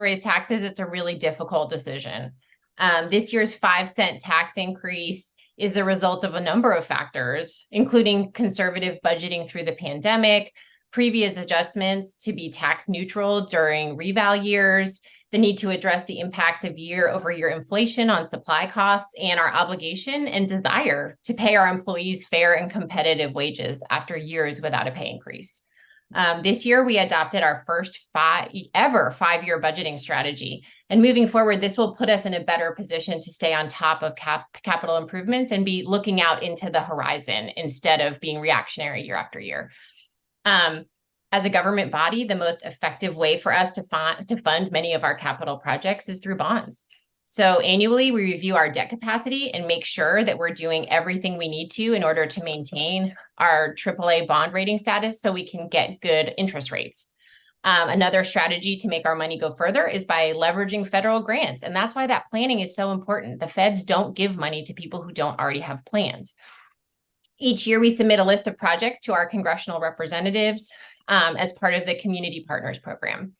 raise taxes, it's a really difficult decision. This year's 5-cent tax increase is the result of a number of factors, including conservative budgeting through the pandemic, previous adjustments to be tax neutral during reval years, the need to address the impacts of year-over-year inflation on supply costs, and our obligation and desire to pay our employees fair and competitive wages after years without a pay increase. This year, we adopted our first ever 5-year budgeting strategy. And moving forward, this will put us in a better position to stay on top of capital improvements and be looking out into the horizon instead of being reactionary year after year. As a government body, the most effective way for us to fund many of our capital projects is through bonds. So annually, we review our debt capacity and make sure that we're doing everything we need to in order to maintain our AAA bond rating status so we can get good interest rates. Another strategy to make our money go further is by leveraging federal grants. And that's why that planning is so important. The feds don't give money to people who don't already have plans. Each year, we submit a list of projects to our congressional representatives as part of the Community Partners Program.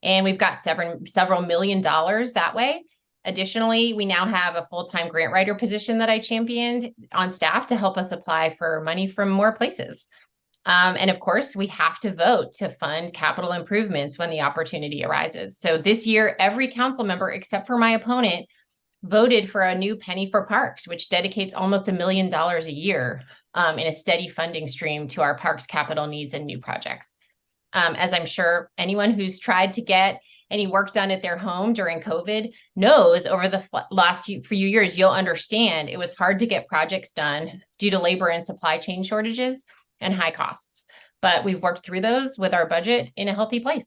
And we've got several $1 million that way. Additionally, we now have a full-time grant writer position that I championed on staff to help us apply for money from more places. And of course, we have to vote to fund capital improvements when the opportunity arises. So this year, every council member, except for my opponent, voted for a new penny for parks, which dedicates almost $1 million a year in a steady funding stream to our parks capital needs and new projects. As I'm sure anyone who's tried to get any work done at their home during COVID knows, over the last few years, you'll understand it was hard to get projects done due to labor and supply chain shortages and high costs. But we've worked through those with our budget in a healthy place.